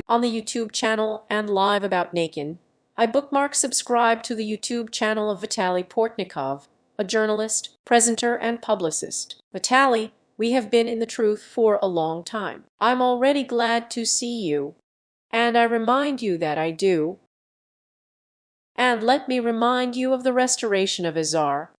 on the YouTube channel and live about Nakin. I subscribe to the YouTube channel of Vitaly Portnikov, a journalist, presenter, and publicist. Vitaly, we have been in the truth for a long time. I'm already glad to see you. And I remind you that I do. And let me remind you of the restoration of Azar.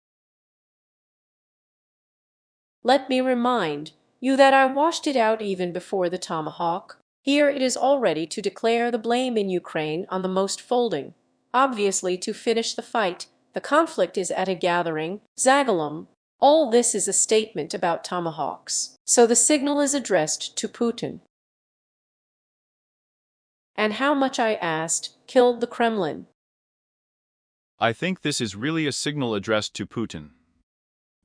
Let me remind you that I washed it out even before the tomahawk. Here it is all ready to declare the blame in Ukraine on the most folding. Obviously, to finish the fight, the conflict is at a gathering, Zagalum. All this is a statement about tomahawks. So the signal is addressed to Putin. And how much, I asked, killed the Kremlin? I think this is really a signal addressed to Putin.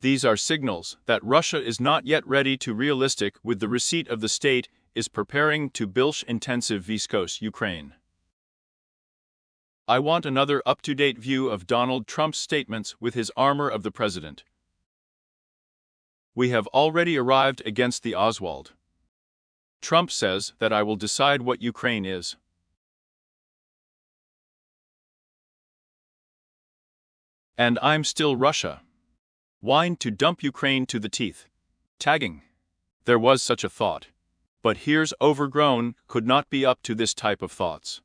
These are signals that Russia is not yet ready to realistic with the receipt of the state is preparing to bilsh intensive Viskos Ukraine. I want another up-to-date view of Donald Trump's statements with his armor of the president. We have already arrived against the Oswald. Trump says that I will decide what Ukraine is. And I'm still Russia. Wine to dump Ukraine to the teeth. Tagging. There was such a thought. But here's overgrown, could not be up to this type of thoughts.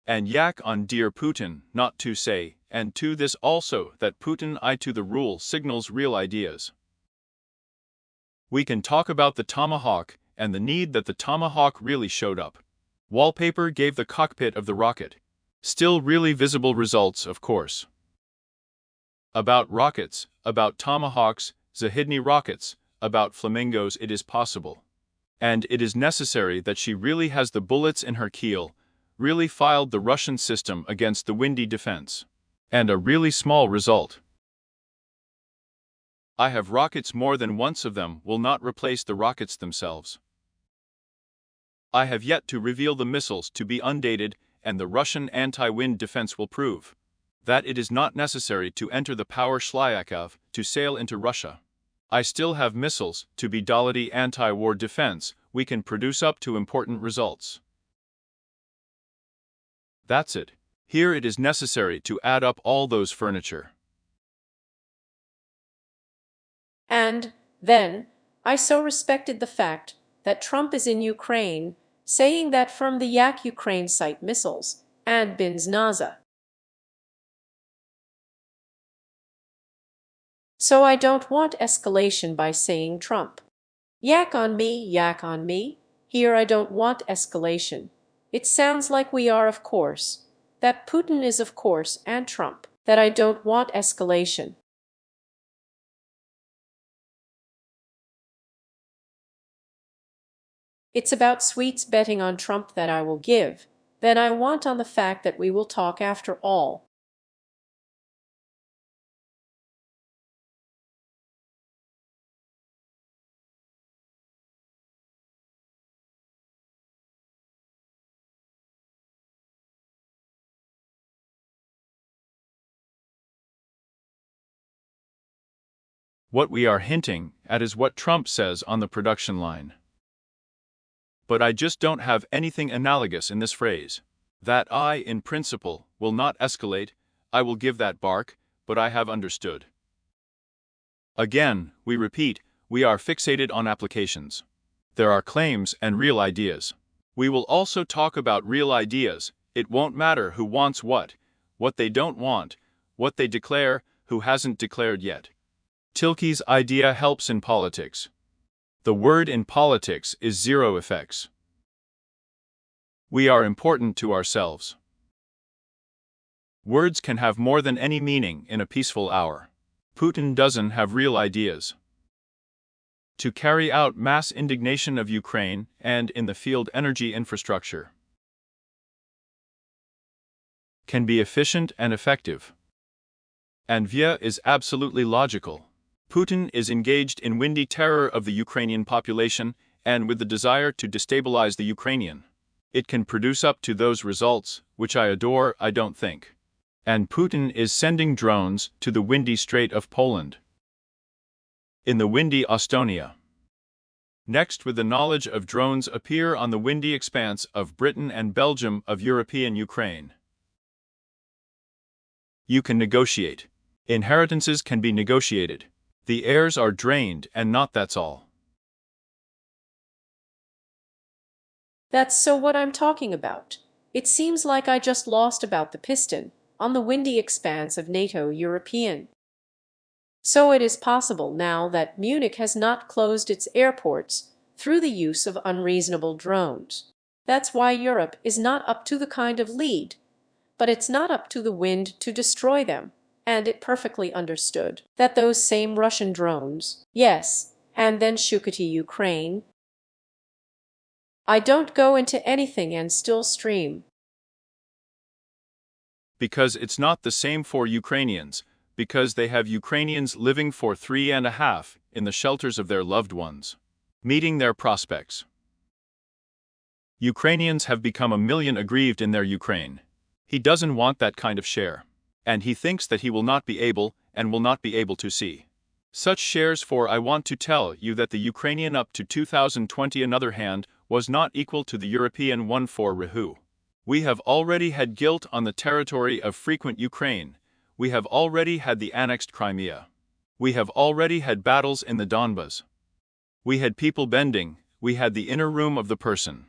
And yak on dear Putin, not to say, and to this also that Putin I to the rule signals real ideas. We can talk about the tomahawk and the need that the tomahawk really showed up. Wallpaper gave the cockpit of the rocket. Still really visible results, of course. About rockets, about tomahawks, Zahidny rockets, about flamingos it is possible. And it is necessary that she really has the bullets in her keel, really filed the Russian system against the windy defense. And a really small result. I have rockets more than once of them will not replace the rockets themselves. I have yet to reveal the missiles to be undated, and the Russian anti-wind defense will prove that it is not necessary to enter the power Shlyakov to sail into Russia. I still have missiles to be Dality anti-war defense we can produce up to important results. That's it. Here it is necessary to add up all those furniture. And then, I so respected the fact that Trump is in Ukraine, saying that from the Yak Ukraine site missiles, and Bins Naza. So I don't want escalation by saying Trump. Yak on me, here I don't want escalation. It sounds like we are, of course, that Putin is, of course, and Trump, that I don't want escalation. It's about sweets betting on Trump that I will give, then I want on the fact that we will talk after all. What we are hinting at is what Trump says on the production line. But I just don't have anything analogous in this phrase. That I, in principle, will not escalate, I will give that bark, but I have understood. Again, we repeat, we are fixated on applications. There are claims and real ideas. We will also talk about real ideas. It won't matter who wants what they don't want, what they declare, who hasn't declared yet. Tilke's idea helps in politics. The word in politics is zero effects. We are important to ourselves. Words can have more than any meaning in a peaceful hour. Putin doesn't have real ideas. To carry out mass indignation of Ukraine and in the field energy infrastructure can be efficient and effective. And via is absolutely logical. Putin is engaged in windy terror of the Ukrainian population and with the desire to destabilize the Ukrainian. It can produce up to those results, which I adore, I don't think. And Putin is sending drones to the windy Strait of Poland, in the windy Estonia, Next, with the knowledge of drones appear on the windy expanse of Britain and Belgium of European Ukraine. You can negotiate. Inheritances can be negotiated. The heirs are drained and not that's all. That's so what I'm talking about. It seems like I just lost about the piston on the windy expanse of NATO European. So it is possible now that Munich has not closed its airports through the use of unreasonable drones. That's why Europe is not up to the kind of lead, but it's not up to the wind to destroy them. And it perfectly understood that those same Russian drones, yes, and then Shukuty Ukraine. I don't go into anything and still stream. Because it's not the same for Ukrainians, because they have Ukrainians living for 3.5 in the shelters of their loved ones, meeting their prospects. Ukrainians have become 1 million aggrieved in their Ukraine. He doesn't want that kind of share. And he thinks that he will not be able and will not be able to see such shares. For I want to tell you that the Ukrainian up to 2020 on the other hand was not equal to the European one for Rahu. We have already had guilt on the territory of frequent Ukraine. We have already had the annexed Crimea. We have already had battles in the Donbas. We had people bending. We had the inner room of the person.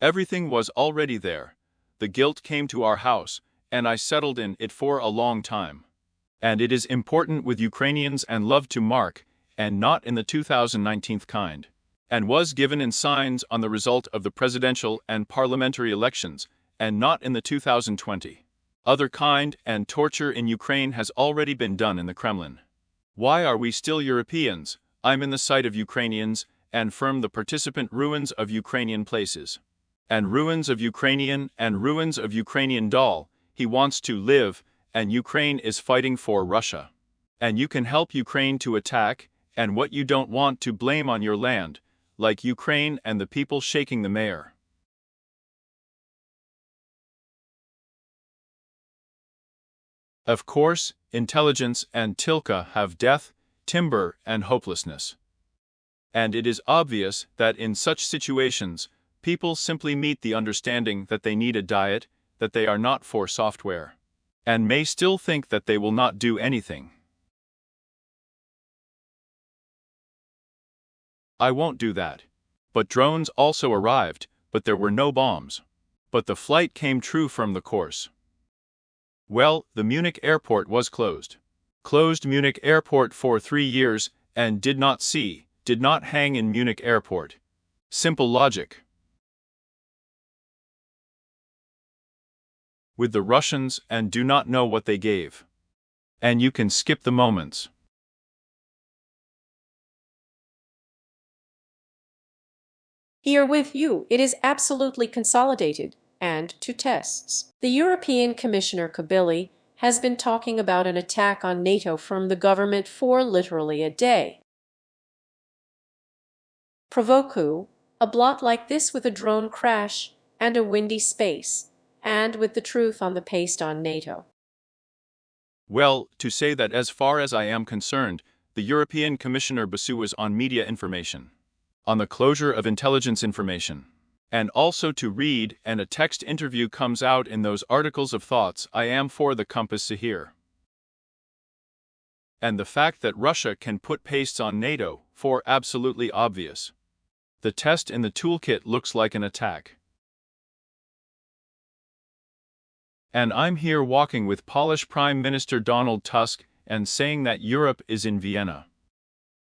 Everything was already there. The guilt came to our house, and I settled in it for a long time. And it is important with Ukrainians and love to mark, and not in the 2019 kind. And was given in signs on the result of the presidential and parliamentary elections, and not in the 2020. Other kind and torture in Ukraine has already been done in the Kremlin. Why are we still Europeans? I'm in the sight of Ukrainians, and firm the participant ruins of Ukrainian places. And ruins of Ukrainian doll, he wants to live, and Ukraine is fighting for Russia. And you can help Ukraine to attack, and what you don't want to blame on your land, like Ukraine and the people shaking the mayor. Of course, intelligence and Tilka have death, timber, and hopelessness. And it is obvious that in such situations, people simply meet the understanding that they need a diet, that they are not for software, and may still think that they will not do anything. I won't do that. But drones also arrived, but there were no bombs. But the flight came true from the course. Well, the Munich airport was closed. Closed Munich airport for 3 years, and did not hang in Munich airport. Simple logic. With the Russians and do not know what they gave. And you can skip the moments. Here with you, it is absolutely consolidated, and to tests. The European Commissioner Kabili has been talking about an attack on NATO from the government for literally a day. Provoku, a blot like this with a drone crash and a windy space, and with the truth on the paste on NATO. Well, to say that as far as I am concerned, the European Commissioner Basu was on media information, on the closure of intelligence information, and also to read, and a text interview comes out in those articles of thoughts I am for the compass to hear. And the fact that Russia can put pastes on NATO, for absolutely obvious. The test in the toolkit looks like an attack. And I'm here walking with Polish Prime Minister Donald Tusk and saying that Europe is in Vienna.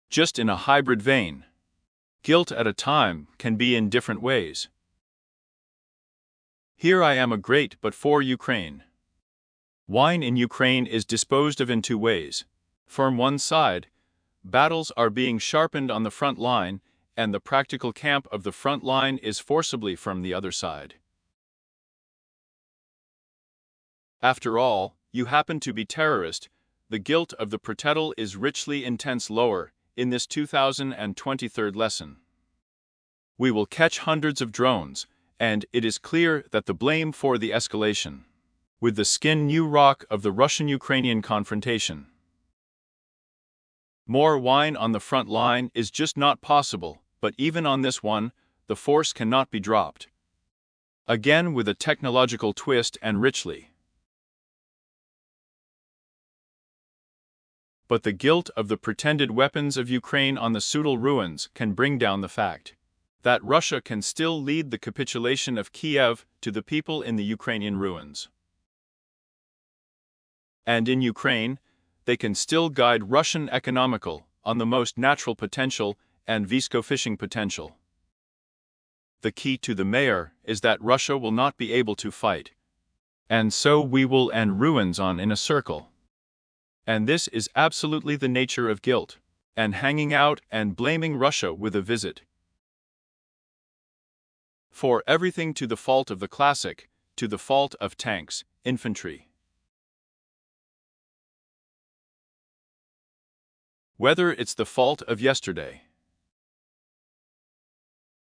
Just in a hybrid vein. Guilt at a time can be in different ways. Here I am a great but for Ukraine. Wine in Ukraine is disposed of in 2 ways. From one side, battles are being sharpened on the front line, and the practical camp of the front line is forcibly from the other side. After all, you happen to be terrorist, the guilt of the Protetal is richly intense lower, in this 2023 lesson. We will catch hundreds of drones, and it is clear that the blame for the escalation, with the skin new rock of the Russian-Ukrainian confrontation, More wine on the front line is just not possible, but even on this one, the force cannot be dropped. Again with a technological twist and richly. But the guilt of the pretended weapons of Ukraine on the Sudal ruins can bring down the fact that Russia can still lead the capitulation of Kiev to the people in the Ukrainian ruins. And in Ukraine, they can still guide Russian economical on the most natural potential and Visco-fishing potential. The key to the mayor is that Russia will not be able to fight. And so we will end ruins on in a circle. And this is absolutely the nature of guilt, and hanging out and blaming Russia with a visit. For everything to the fault of the classic, to the fault of tanks, infantry. Whether it's the fault of yesterday.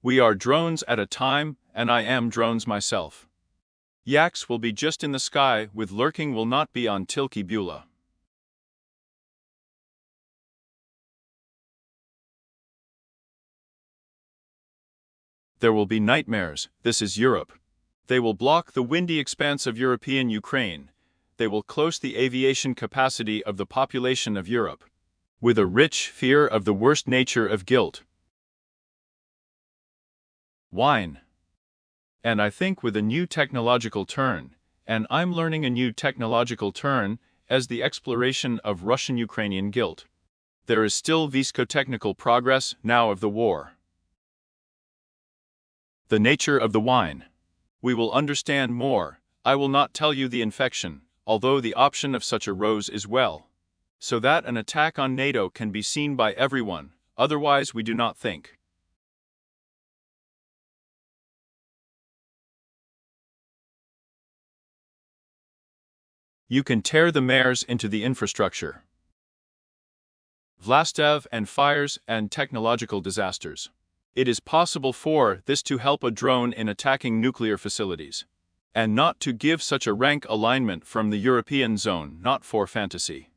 We are drones at a time, and I am drones myself. Yaks will be just in the sky, with lurking will not be on Tilky Beulah. There will be nightmares, this is Europe. They will block the windy expanse of European Ukraine. They will close the aviation capacity of the population of Europe. With a rich fear of the worst nature of guilt. Wine. And I think with a new technological turn, and I'm learning a new technological turn, as the exploration of Russian-Ukrainian guilt. There is still visco-technical progress now of the war. The nature of the wine. We will understand more. I will not tell you the infection, although the option of such a rose is well. So that an attack on NATO can be seen by everyone, otherwise we do not think. You can tear the mares into the infrastructure. Vlastev and fires and technological disasters. It is possible for this to help a drone in attacking nuclear facilities. And not to give such a rank alignment from the European zone, not for fantasy.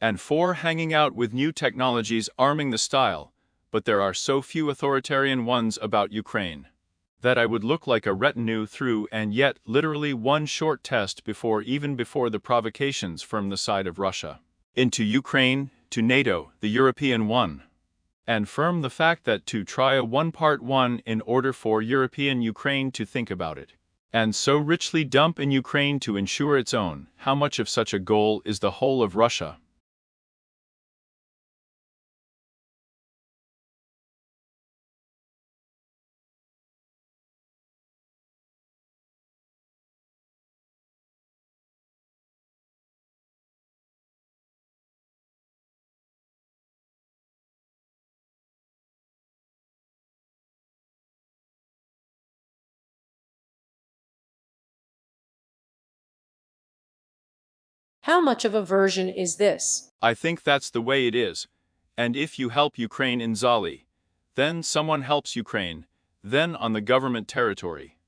And for hanging out with new technologies arming the style, but there are so few authoritarian ones about Ukraine. That I would look like a retinue through and yet literally one short test even before the provocations from the side of Russia. Into Ukraine, to NATO, the European one. And firm the fact that to try a one-part one in order for European Ukraine to think about it. And so richly dump in Ukraine to ensure its own, how much of such a goal is the whole of Russia? How much of a version is this? I think that's the way it is. And if you help Ukraine in Zali, then someone helps Ukraine, then on the government territory.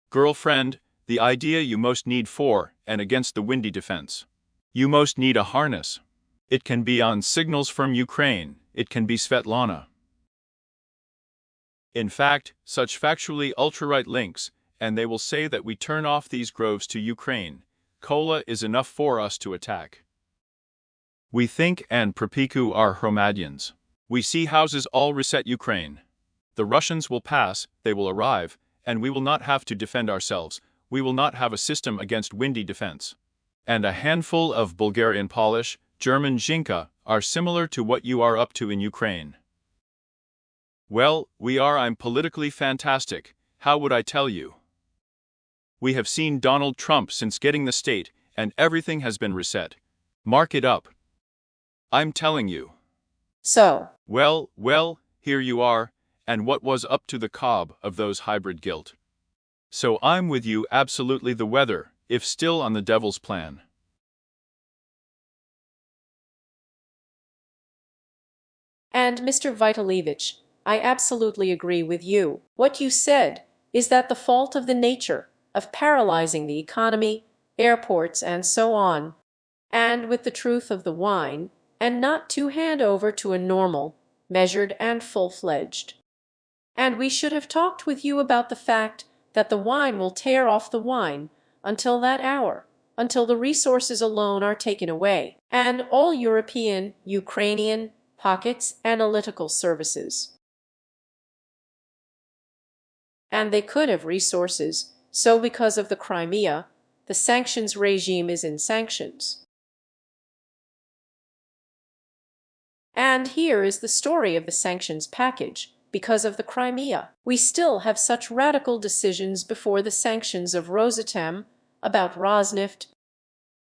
Girlfriend, the idea you most need for and against the windy defense. You most need a harness. It can be on signals from Ukraine, it can be Svetlana. In fact, such factually ultra-right links, and they will say that we turn off these groves to Ukraine. Kola is enough for us to attack. We think and Propiku are Hromadians. We see houses all reset Ukraine. The Russians will pass, they will arrive, and we will not have to defend ourselves, we will not have a system against windy defense. And a handful of Bulgarian Polish, German Zinka are similar to what you are up to in Ukraine. Well, I'm politically fantastic, how would I tell you? We have seen Donald Trump since getting the state, and everything has been reset. Mark it up. I'm telling you. So. Well, here you are, and what was up to the cob of those hybrid guilt. So I'm with you absolutely the weather, if still on the devil's plan. And Mr. Vitalyevich, I absolutely agree with you. What you said is that the fault of the nature of paralyzing the economy, airports, and so on, and with the truth of the wine, and not to hand over to a normal, measured, and full-fledged. And we should have talked with you about the fact that the wine will tear off the wine until that hour, until the resources alone are taken away, and all European, Ukrainian pockets analytical services. And they could have resources, so because of the Crimea, the sanctions regime is in sanctions. And here is the story of the sanctions package. Because of the Crimea, we still have such radical decisions before the sanctions of Rosatom, about Rosneft,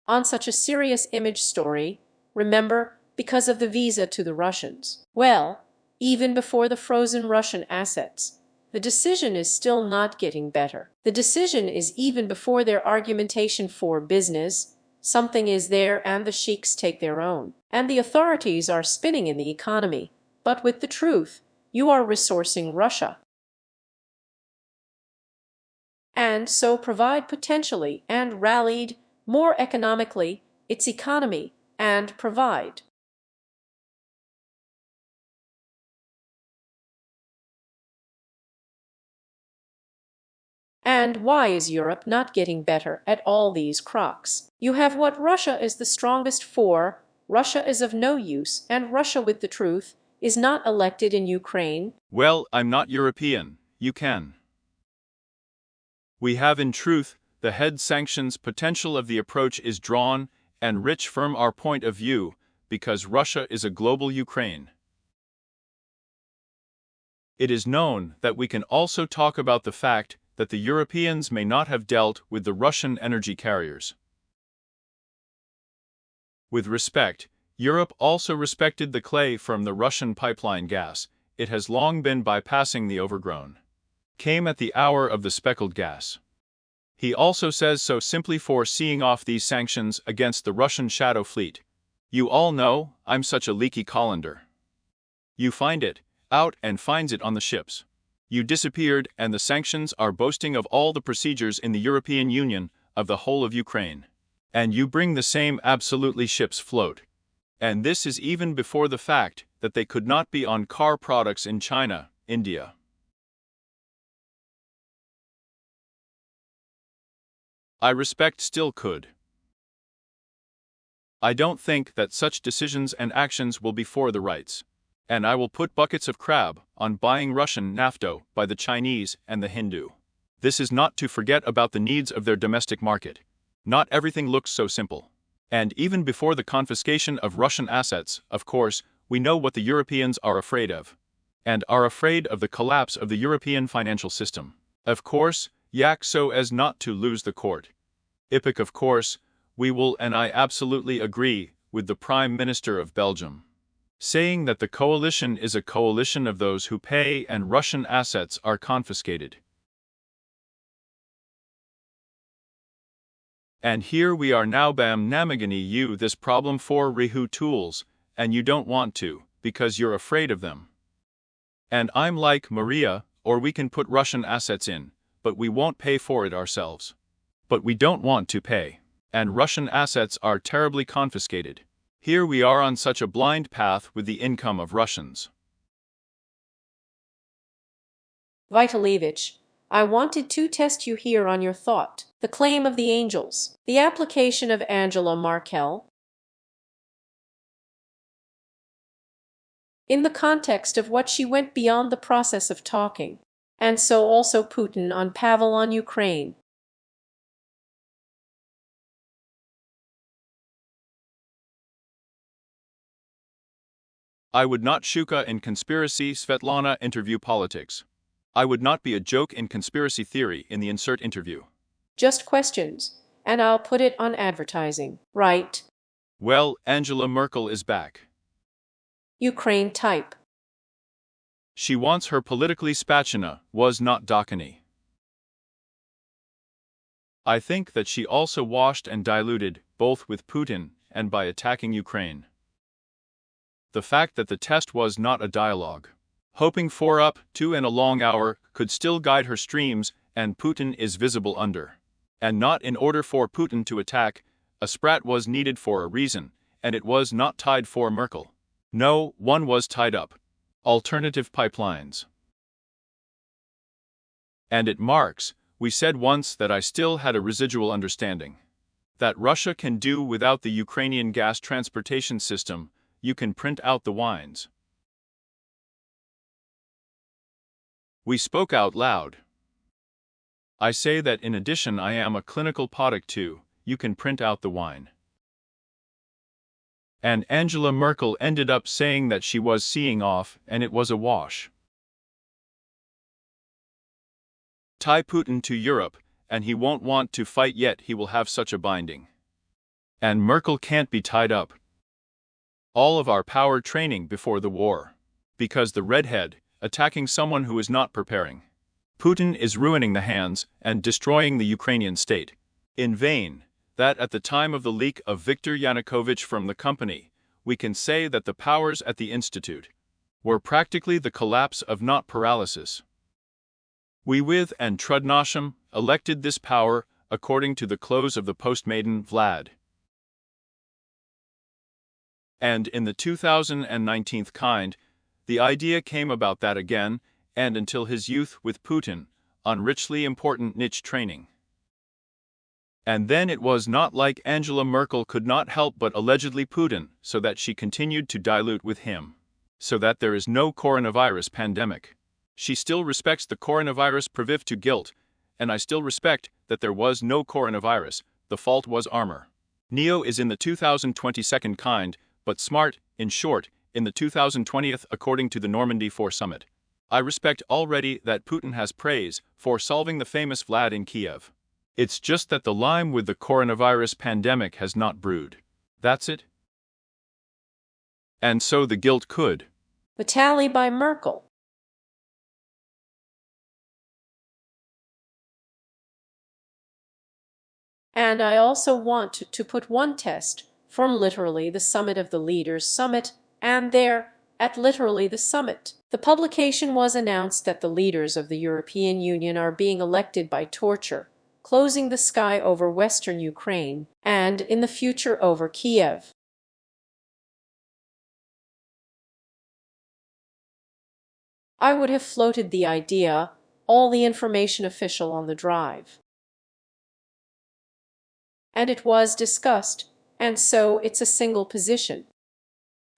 on such a serious image story, remember, because of the visa to the Russians. Well, even before the frozen Russian assets, the decision is still not getting better. The decision is even before their argumentation for business. Something is there and the sheiks take their own. And the authorities are spinning in the economy, but with the truth. You are resourcing Russia. And so provide potentially and rallied more economically its economy and provide. And why is Europe not getting better at all these crocs? You have what Russia is the strongest for. Russia is of no use, and Russia with the truth is not elected in Ukraine. Well, I'm not European, you can. We have in truth, the head sanctions potential of the approach is drawn, and rich from our point of view, because Russia is a global Ukraine. It is known that we can also talk about the fact that the Europeans may not have dealt with the Russian energy carriers. With respect, Europe also respected the clay from the Russian pipeline gas. It has long been bypassing the overgrown. Came at the hour of the speckled gas. He also says so simply for seeing off these sanctions against the Russian shadow fleet. You all know, I'm such a leaky colander. You find it, out and finds it on the ships. You disappeared and the sanctions are boasting of all the procedures in the European Union, of the whole of Ukraine. And you bring the same absolutely ships float. And this is even before the fact that they could not be on car products in China, India. I respect still could. I don't think that such decisions and actions will be for the rights. And I will put buckets of crab on buying Russian naphtha by the Chinese and the Hindu. This is not to forget about the needs of their domestic market. Not everything looks so simple. And even before the confiscation of Russian assets, of course, we know what the Europeans are afraid of. And are afraid of the collapse of the European financial system. Of course, yak so as not to lose the court. Epic of course, we will and I absolutely agree with the Prime Minister of Belgium. Saying that the coalition is a coalition of those who pay and Russian assets are confiscated. And here we are now bam namagani you this problem for Rihu tools, and you don't want to, because you're afraid of them. And I'm like Maria, or we can put Russian assets in, but we won't pay for it ourselves. But we don't want to pay. And Russian assets are terribly confiscated. Here we are on such a blind path with the income of Russians. Vitalyevich, I wanted to test you here on your thought. The claim of the angels, the application of Angela Merkel, in the context of what she went beyond the process of talking, and so also Putin on Pavel on Ukraine. I would not shuka in conspiracy Svetlana interview politics. I would not be a joke in conspiracy theory in the insert interview. Just questions, and I'll put it on advertising, right? Well, Angela Merkel is back. Ukraine type. She wants her politically spatchina, was not Dakini. I think that she also washed and diluted, both with Putin and by attacking Ukraine. The fact that the test was not a dialogue. Hoping for up to and a long hour could still guide her streams, and Putin is visible under. And not in order for Putin to attack, a sprat was needed for a reason, and it was not tied for Merkel. No, one was tied up. Alternative pipelines. And it marks, we said once that I still had a residual understanding. That Russia can do without the Ukrainian gas transportation system, you can print out the wines. We spoke out loud. I say that in addition I am a clinical product too, you can print out the wine. And Angela Merkel ended up saying that she was seeing off and it was a wash. Tie Putin to Europe, and he won't want to fight yet he will have such a binding. And Merkel can't be tied up. All of our power training before the war. Because the redhead, attacking someone who is not preparing. Putin is ruining the hands and destroying the Ukrainian state. In vain, that at the time of the leak of Viktor Yanukovych from the company, we can say that the powers at the institute were practically the collapse of not paralysis. We with and Trudnosham elected this power according to the close of the postmaiden Vlad. And in the 2019 kind, the idea came about that again, and until his youth with Putin, on richly important niche training. And then it was not like Angela Merkel could not help but allegedly Putin, so that she continued to dilute with him. So that there is no coronavirus pandemic. She still respects the coronavirus priviv to guilt, and I still respect that there was no coronavirus, the fault was armor. Neo is in the 2022 kind, but smart, in short, in the 2020th according to the Normandy 4 summit. I respect already that Putin has praise for solving the famous Vlad in Kiev. It's just that the lime with the coronavirus pandemic has not brewed. That's it. And so the guilt could. Vitaly by Merkel. And I also want to put one test from literally the summit of the leaders' summit, and there, at literally the summit, the publication was announced that the leaders of the European Union are being elected by torture, closing the sky over western Ukraine, and in the future over Kiev. I would have floated the idea, all the information official on the drive. And it was discussed, and so it's a single position.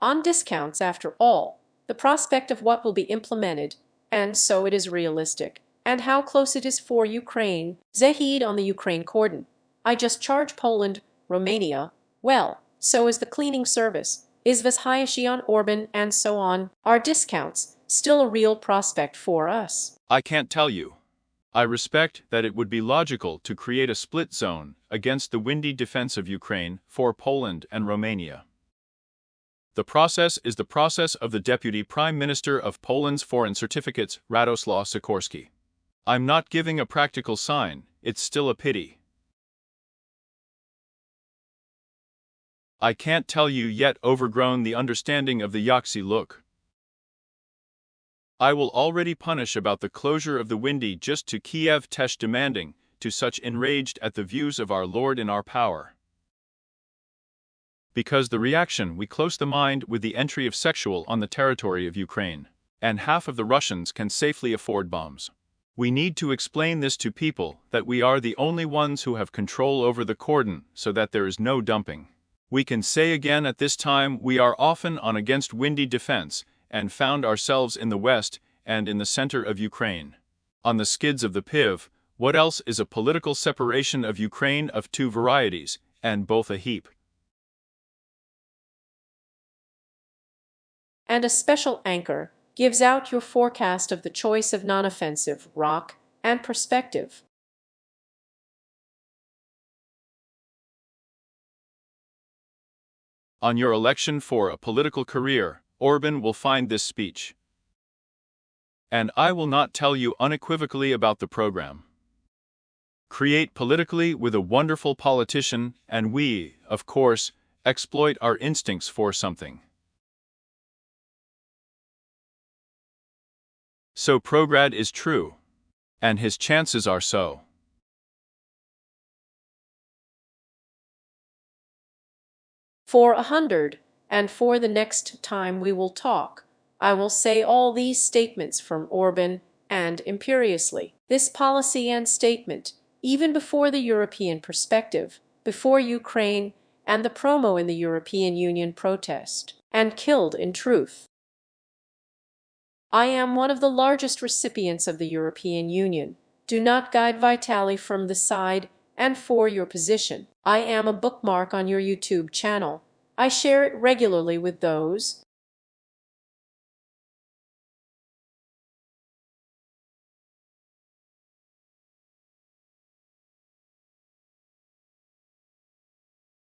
On discounts, after all, the prospect of what will be implemented, and so it is realistic, and how close it is for Ukraine. Zahid on the Ukraine cordon. I just charge Poland, Romania, well, so is the cleaning service, Izveshayashi on Orban, and so on. Are discounts still a real prospect for us? I can't tell you. I respect that it would be logical to create a split zone against the windy defense of Ukraine for Poland and Romania. The process is the process of the Deputy Prime Minister of Poland's Foreign Certificates, Radoslaw Sikorski. I'm not giving a practical sign, it's still a pity. I can't tell you yet overgrown the understanding of the Yaxi look. I will already punish about the closure of the windy just to Kiev Tesh demanding, to such enraged at the views of our Lord in our power. Because the reaction we close the mind with the entry of sexual on the territory of Ukraine, and half of the Russians can safely afford bombs. We need to explain this to people that we are the only ones who have control over the cordon so that there is no dumping. We can say again at this time we are often on against windy defense, and found ourselves in the west and in the center of Ukraine. On the skids of the PIV, what else is a political separation of Ukraine of two varieties, and both a heap? And a special anchor gives out your forecast of the choice of non-offensive, rock, and perspective. On your election for a political career, Orban will find this speech. And I will not tell you unequivocally about the program. Create politically with a wonderful politician, and we, of course, exploit our instincts for something. So Prograd is true. And his chances are so. . For 100, and for the next time we will talk, I will say all these statements from Orban and imperiously. This policy and statement, even before the European perspective, before Ukraine and the promo in the European Union protest, and killed in truth. I am one of the largest recipients of the European Union. Do not guide Vitaly from the side and for your position. I am a bookmark on your YouTube channel. I share it regularly with those